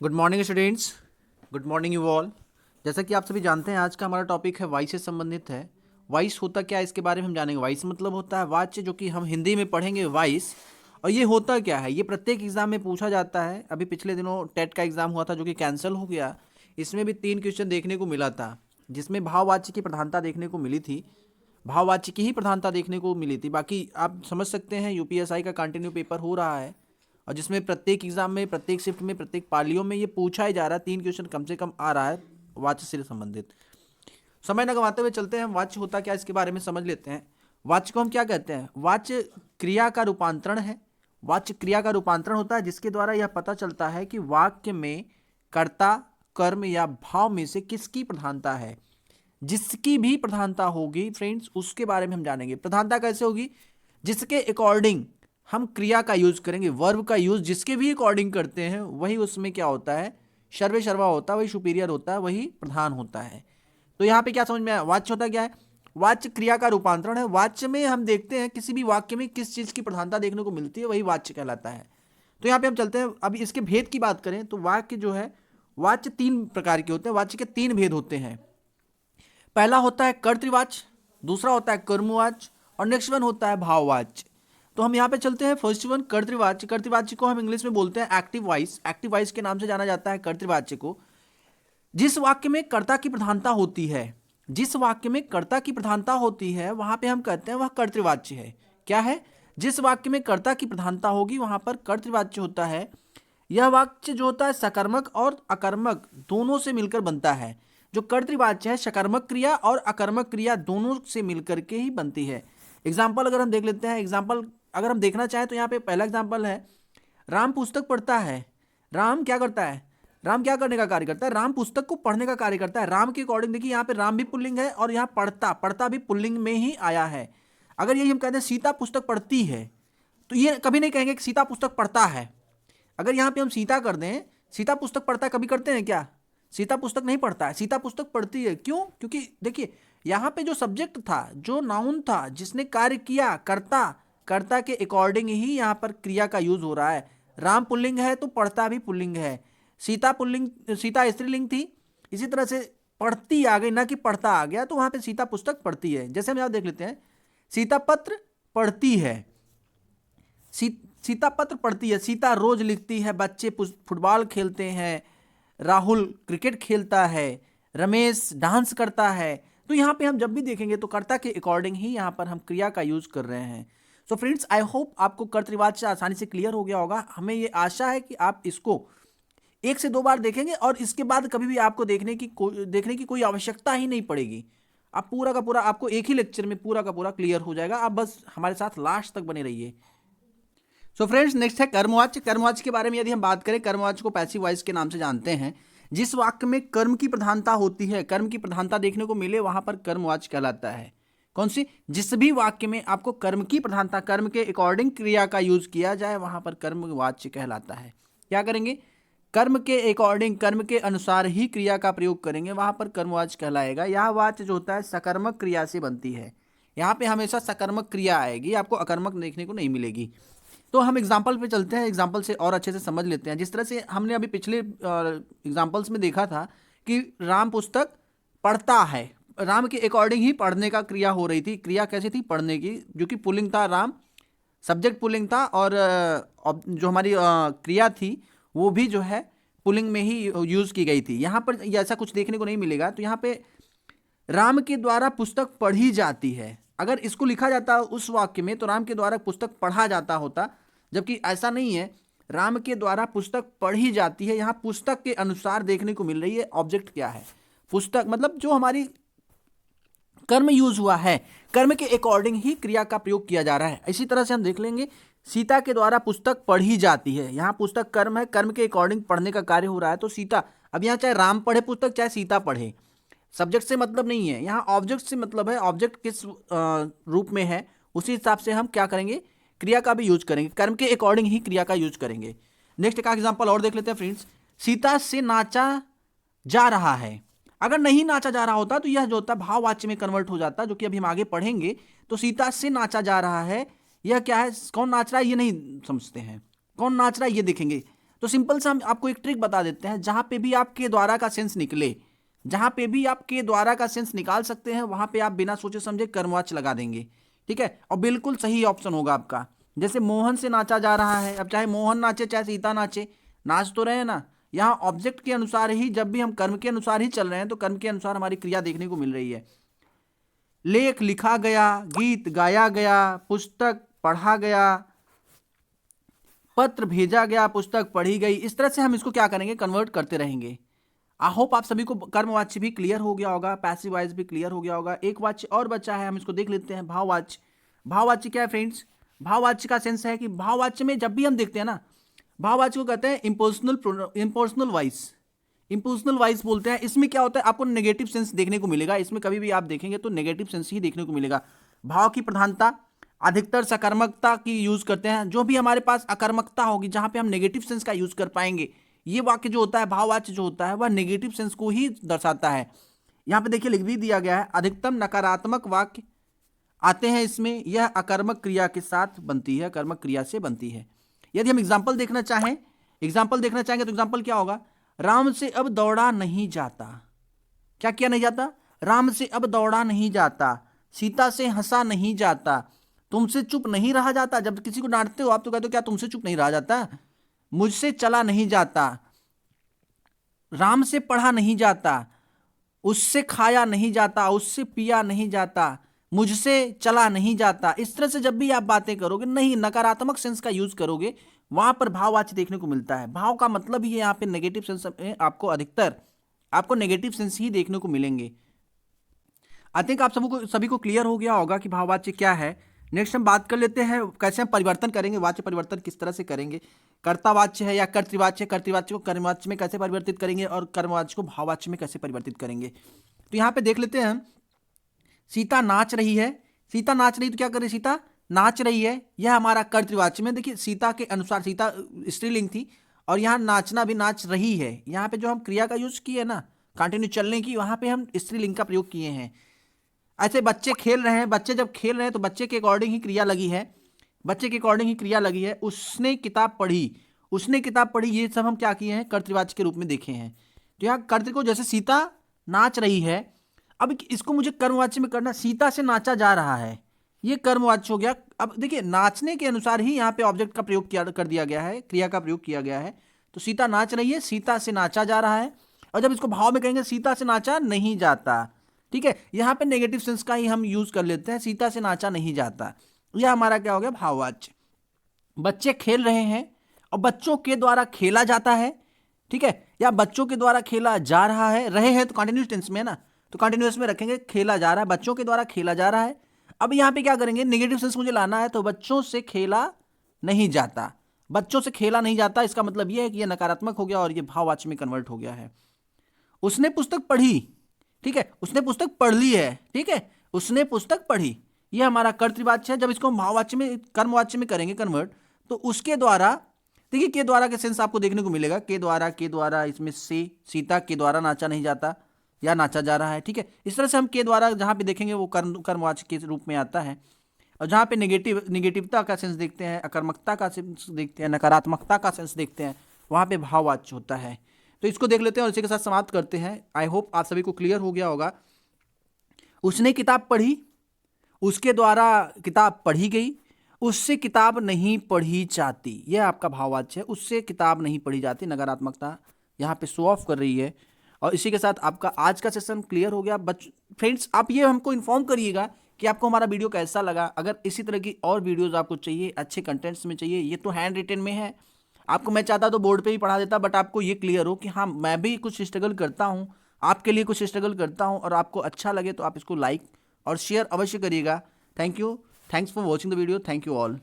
Good morning students. Good morning you all. जैसा कि आप सभी जानते हैं, आज का हमारा टॉपिक है वॉइस से संबंधित है। वॉइस होता क्या है इसके बारे में हम जानेंगे। वॉइस मतलब होता है वाच्य, जो कि हम हिंदी में पढ़ेंगे वॉइस। और ये होता क्या है, ये प्रत्येक एग्जाम में पूछा जाता है। अभी पिछले दिनों टेट का एग्जाम हुआ था जो कि कैंसिल हो गया। इसमें भी 3 क्वेश्चन देखने को मिला था, जिसमें भाववाच्य की प्रधानता देखने को मिली थी। भाववाच्य की ही प्रधानता देखने को मिली थी। बाकी आप समझ सकते हैं यूपीएसआई का कंटिन्यू पेपर हो रहा है, और जिसमें प्रत्येक एग्जाम में, प्रत्येक शिफ्ट में, प्रत्येक पालियों में ये पूछा ही जा रहा है। 3 क्वेश्चन कम से कम आ रहा है वाच्य से संबंधित। समय न गंवाते हुए चलते हैं, हम वाच्य होता क्या इसके बारे में समझ लेते हैं। वाच्य को हम क्या कहते हैं? वाच्य क्रिया का रूपांतरण है। वाच्य क्रिया का रूपांतरण होता है जिसके द्वारा यह पता चलता है कि वाक्य में कर्ता, कर्म या भाव में से किसकी प्रधानता है। जिसकी भी प्रधानता होगी फ्रेंड्स, उसके बारे में हम जानेंगे। प्रधानता कैसे होगी? जिसके अकॉर्डिंग हम क्रिया का यूज करेंगे, वर्ब का यूज जिसके भी अकॉर्डिंग करते हैं, वही उसमें क्या होता है, सर्वे सर्वा होता है, वही सुपीरियर होता है, वही प्रधान होता है। तो यहाँ पे क्या समझ में आया? वाच्य होता क्या है? वाच्य क्रिया का रूपांतरण है। वाच्य में हम देखते हैं किसी भी वाक्य में किस चीज की प्रधानता देखने को मिलती है, वही वाच्य कहलाता है। तो यहाँ पे हम चलते हैं, अभी इसके भेद की बात करें तो वाक्य जो है, वाच्य 3 प्रकार के होते हैं। वाच्य के 3 भेद होते हैं। पहला होता है कर्तृवाच्य, दूसरा होता है कर्मवाच्य, और नेक्स्ट वन होता है भाववाच्य। तो हम यहाँ पे चलते हैं, फर्स्ट वन कर्तृवाच्य। कर्तृवाच्य को हम इंग्लिश में बोलते हैं एक्टिव वॉइस। एक्टिव वॉइस के नाम से जाना जाता है कर्तृवाच्य को। जिस वाक्य में कर्ता की प्रधानता होती है, जिस वाक्य में कर्ता की प्रधानता होती है, वहां पे हम कहते हैं वह कर्तृवाच्य है। क्या है? जिस वाक्य में कर्ता की प्रधानता होगी वहां पर कर्तृवाच्य होता है। यह वाक्य जो होता है सकर्मक और अकर्मक दोनों से मिलकर बनता है। जो कर्तृवाच्य है, सकर्मक क्रिया और अकर्मक क्रिया दोनों से मिलकर के ही बनती है। एग्जाम्पल अगर हम देख लेते हैं, एग्जाम्पल अगर हम देखना चाहें तो यहाँ पे पहला एग्जाम्पल है, राम पुस्तक पढ़ता है। राम क्या करता है? राम क्या करने का कार्य करता है? राम पुस्तक को पढ़ने का कार्य करता है। राम के अकॉर्डिंग देखिए, यहाँ पे राम भी पुल्लिंग है और यहाँ पढ़ता, पढ़ता भी पुल्लिंग में ही आया है। अगर यही हम कहते हैं सीता पुस्तक पढ़ती है, तो ये कभी नहीं कहेंगे कि सीता पुस्तक पढ़ता है। अगर यहाँ पे हम सीता कर दें, सीता पुस्तक पढ़ता है, कभी करते हैं क्या? सीता पुस्तक नहीं पढ़ता है, सीता पुस्तक पढ़ती है। क्यों? क्योंकि देखिए यहाँ पे जो सब्जेक्ट था, जो नाउन था, जिसने कार्य किया, कर्ता, कर्ता के अकॉर्डिंग ही यहाँ पर क्रिया का यूज हो रहा है। राम पुल्लिंग है तो पढ़ता भी पुल्लिंग है। सीता पुल्लिंग, सीता स्त्रीलिंग थी, इसी तरह से पढ़ती आ गई, ना कि पढ़ता आ गया, तो वहां पे सीता पुस्तक पढ़ती है। जैसे हम यहाँ देख लेते हैं, सीता पत्र पढ़ती है। सीता पत्र पढ़ती है, सीता रोज लिखती है, बच्चे फुटबॉल खेलते हैं, राहुल क्रिकेट खेलता है, रमेश डांस करता है। तो यहाँ पे हम जब भी देखेंगे तो कर्ता के अकॉर्डिंग ही यहाँ पर हम क्रिया का यूज कर रहे हैं। सो फ्रेंड्स, आई होप आपको कर्तृवाच्य आसानी से क्लियर हो गया होगा। हमें ये आशा है कि आप इसको 1 से 2 बार देखेंगे और इसके बाद कभी भी आपको देखने की कोई आवश्यकता ही नहीं पड़ेगी। आप पूरा का पूरा, आपको एक ही लेक्चर में पूरा का पूरा क्लियर हो जाएगा। आप बस हमारे साथ लास्ट तक बने रहिए। सो फ्रेंड्स, नेक्स्ट है कर्मवाच्य। कर्मवाच्य के बारे में यदि हम बात करें, कर्मवाच्य को पैसिव वॉइस के नाम से जानते हैं। जिस वाक्य में कर्म की प्रधानता होती है, कर्म की प्रधानता देखने को मिले, वहां पर कर्मवाच्य कहलाता है। कौन सी? जिस भी वाक्य में आपको कर्म की प्रधानता, कर्म के अकॉर्डिंग क्रिया का यूज किया जाए, वहां पर कर्मवाच्य कहलाता है। क्या करेंगे? कर्म के अकॉर्डिंग, कर्म के अनुसार ही क्रिया का प्रयोग करेंगे, वहां पर कर्मवाच्य कहलाएगा। यह वाच्य जो होता है सकर्मक क्रिया से बनती है। यहाँ पे हमेशा सकर्मक क्रिया आएगी, आपको अकर्मक देखने को नहीं मिलेगी। तो हम एग्जाम्पल पे चलते हैं, एग्जाम्पल से और अच्छे से समझ लेते हैं। जिस तरह से हमने अभी पिछले एग्जाम्पल्स में देखा था कि राम पुस्तक पढ़ता है, राम के अकॉर्डिंग ही पढ़ने का क्रिया हो रही थी। क्रिया कैसी थी? पढ़ने की, जो कि पुल्लिंग था, राम सब्जेक्ट पुल्लिंग था, और जो हमारी क्रिया थी वो भी जो है पुल्लिंग में ही यूज की गई थी। यहाँ पर ऐसा कुछ देखने को नहीं मिलेगा। तो यहाँ पे राम के द्वारा पुस्तक पढ़ी जाती है, अगर इसको लिखा जाता उस वाक्य में तो राम के द्वारा पुस्तक पढ़ा जाता होता, जबकि ऐसा नहीं है। राम के द्वारा पुस्तक पढ़ी जाती है, यहाँ पुस्तक के अनुसार देखने को मिल रही है। ऑब्जेक्ट क्या है? पुस्तक, मतलब जो हमारी कर्म यूज हुआ है, कर्म के अकॉर्डिंग ही क्रिया का प्रयोग किया जा रहा है। इसी तरह से हम देख लेंगे, सीता के द्वारा पुस्तक पढ़ी जाती है, यहाँ पुस्तक कर्म है, कर्म के अकॉर्डिंग पढ़ने का कार्य हो रहा है। तो सीता, अब यहाँ चाहे राम पढ़े पुस्तक, चाहे सीता पढ़े, सब्जेक्ट से मतलब नहीं है, यहाँ ऑब्जेक्ट से मतलब है। ऑब्जेक्ट किस रूप में है, उसी हिसाब से हम क्या करेंगे, क्रिया का भी यूज करेंगे, कर्म के अकॉर्डिंग ही क्रिया का यूज करेंगे। नेक्स्ट का एग्जांपल और देख लेते हैं फ्रेंड्स। सीता से नाचा जा रहा है, अगर नहीं नाचा जा रहा होता तो यह जो होता भाववाच्य में कन्वर्ट हो जाता, जो कि अभी हम आगे पढ़ेंगे। तो सीता से नाचा जा रहा है, यह क्या है? कौन नाच रहा है ये नहीं समझते हैं, कौन नाच रहा है ये देखेंगे। तो सिंपल सा हम आपको एक ट्रिक बता देते हैं, जहां पे भी आप के द्वारा का सेंस निकले, जहां पे भी आप के द्वारा का सेंस निकाल सकते हैं, वहां पे आप बिना सोचे समझे कर्मवाच्य लगा देंगे। ठीक है, और बिल्कुल सही ऑप्शन होगा आपका। जैसे मोहन से नाचा जा रहा है, अब चाहे मोहन नाचे चाहे सीता नाचे, नाच तो रहे हैं ना। यहाँ ऑब्जेक्ट के अनुसार ही, जब भी हम कर्म के अनुसार ही चल रहे हैं, तो कर्म के अनुसार हमारी क्रिया देखने को मिल रही है। लेख लिखा गया, गीत गाया गया, पुस्तक पढ़ा गया, पत्र भेजा गया, पुस्तक पढ़ी गई। इस तरह से हम इसको क्या करेंगे, कन्वर्ट करते रहेंगे। आई होप आप सभी को कर्मवाच्य भी क्लियर हो गया होगा, पैसिव वॉइस भी क्लियर हो गया होगा। एक वाच्य और बचा है, हम इसको देख लेते हैं, भाववाच्य। भाववाच्य क्या है फ्रेंड्स? भाववाच्य का सेंस है कि भाववाच्य में जब भी हम देखते हैं ना, भाववाच्य को कहते हैं इम्पर्सनल वॉइस। इम्पर्सनल वॉइस बोलते हैं। इसमें क्या होता है, आपको नेगेटिव सेंस देखने को मिलेगा। इसमें कभी भी आप देखेंगे तो नेगेटिव सेंस ही देखने को मिलेगा। भाव की प्रधानता, अधिकतर सकारात्मकता की यूज करते हैं। जो भी हमारे पास अकर्मकता होगी, जहां पे हम नेगेटिव सेंस का यूज कर पाएंगे, ये वाक्य जो होता है, भाववाच्य जो होता है, वह नेगेटिव सेंस को ही दर्शाता है। यहां पे देखिए लिख भी दिया गया है, अधिकतम नकारात्मक वाक्य आते हैं इसमें, यह अकर्मक क्रिया के साथ बनती है, कर्मक क्रिया से बनती है। यदि हम एग्जाम्पल देखना चाहेंगे तो एग्जाम्पल क्या होगा? राम से अब दौड़ा नहीं जाता। क्या किया नहीं जाता? राम से अब दौड़ा नहीं जाता। सीता से हंसा नहीं जाता। तुमसे चुप नहीं रहा जाता। जब किसी को डांटते हो आप तो कहते हो क्या तुमसे चुप नहीं रहा जाता? मुझसे चला नहीं जाता। राम से पढ़ा नहीं जाता। उससे खाया नहीं जाता। उससे पिया नहीं जाता। मुझसे चला नहीं जाता। इस तरह से जब भी आप बातें करोगे, नहीं नकारात्मक सेंस का यूज करोगे, वहां पर भाववाच्य देखने को मिलता है। भाव का मतलब ही यहाँ पे नेगेटिव सेंस में आपको अधिकतर आपको नेगेटिव सेंस ही देखने को मिलेंगे। आई थिंक आप सभी को क्लियर हो गया होगा कि भाववाच्य क्या है। नेक्स्ट हम बात कर लेते हैं कैसे हम परिवर्तन करेंगे, वाच्य परिवर्तन किस तरह से करेंगे। कर्तावाच्य है या कर्तृवाच्य, कर्तृवाच्य को कर्मवाच्य में कैसे परिवर्तित करेंगे और कर्मवाच्य को भाववाच्य में कैसे परिवर्तित करेंगे। तो यहाँ पे देख लेते हैं, सीता नाच रही है। सीता नाच रही तो क्या कर रही? सीता नाच रही है। यह हमारा कर्तृवाच्य में, देखिए सीता के अनुसार, सीता स्त्रीलिंग थी और यहाँ नाचना भी नाच रही है। यहाँ पे जो हम क्रिया का यूज किए ना, कंटिन्यू चलने की, वहां पे हम स्त्रीलिंग का प्रयोग किए हैं। ऐसे बच्चे खेल रहे हैं, बच्चे जब खेल रहे हैं तो बच्चे के अकॉर्डिंग ही क्रिया लगी है, बच्चे के अकॉर्डिंग ही क्रिया लगी है। उसने किताब पढ़ी, उसने किताब पढ़ी, ये सब हम क्या किए हैं, कर्तृवाच्य के रूप में देखे हैं। तो यहाँ कर्तृ को, जैसे सीता नाच रही है, अब इसको मुझे कर्मवाच्य में करना, सीता से नाचा जा रहा है, ये कर्मवाच्य हो गया। अब देखिए नाचने के अनुसार ही यहाँ पे ऑब्जेक्ट का प्रयोग किया कर दिया गया है, क्रिया का प्रयोग किया गया है। तो सीता नाच रही है, सीता से नाचा जा रहा है। और जब इसको भाव में कहेंगे, सीता से नाचा नहीं जाता। ठीक है, यहाँ पे नेगेटिव सेंस का ही हम यूज कर लेते हैं, सीता से नाचा नहीं जाता। यह हमारा क्या हो गया, भाववाच्य। बच्चे खेल रहे हैं और बच्चों के द्वारा खेला जाता है। ठीक है, या बच्चों के द्वारा खेला जा रहा है। रहे हैं तो कंटिन्यूस टेंस में है ना, तो कंटिन्यूस में रखेंगे, खेला जा रहा है, बच्चों के द्वारा खेला जा रहा है। अब यहाँ पे क्या करेंगे, नेगेटिव सेंस मुझे लाना है, तो बच्चों से खेला नहीं जाता। बच्चों से खेला नहीं जाता, इसका मतलब यह है कि यह नकारात्मक हो गया और यह भाववाच्य में कन्वर्ट हो गया है। उसने पुस्तक पढ़ी। ठीक है, उसने पुस्तक पढ़ ली है। ठीक है, उसने पुस्तक पढ़ी, यह हमारा कर्तृवाच्य है। जब इसको हम भाववाच्य में, कर्मवाच्य में करेंगे कन्वर्ट, तो उसके द्वारा, देखिए के द्वारा का सेंस आपको देखने को मिलेगा, के द्वारा, इसमें से सीता के द्वारा नाचा नहीं जाता या नाचा जा रहा है। ठीक है, इस तरह से हम के द्वारा जहां पे देखेंगे वो कर्मवाच्य के रूप में आता है। और जहां पे नेगेटिवता का सेंस देखते हैं, अकर्मकता का सेंस देखते हैं, नकारात्मकता का सेंस देखते हैं, वहां पे भाववाच्य होता है। तो इसको देख लेते हैं और इसी के साथ समाप्त करते हैं। आई होप आप सभी को क्लियर हो गया होगा। उसने किताब पढ़ी, उसके द्वारा किताब पढ़ी गई, उससे किताब नहीं पढ़ी जाती, यह आपका भाववाच्य है। उससे किताब नहीं पढ़ी जाती, नकारात्मकता यहाँ पे शो ऑफ कर रही है। और इसी के साथ आपका आज का सेशन क्लियर हो गया। फ्रेंड्स, आप ये हमको इन्फॉर्म करिएगा कि आपको हमारा वीडियो कैसा लगा। अगर इसी तरह की और वीडियोस आपको चाहिए, अच्छे कंटेंट्स में चाहिए, ये तो हैंड रिटन में है, आपको मैं चाहता तो बोर्ड पे ही पढ़ा देता, बट आपको ये क्लियर हो कि हाँ मैं भी कुछ स्ट्रगल करता हूँ, आपके लिए कुछ स्ट्रगल करता हूँ, और आपको अच्छा लगे तो आप इसको लाइक और शेयर अवश्य करिएगा। Thank you, thanks for watching the video, thank you all.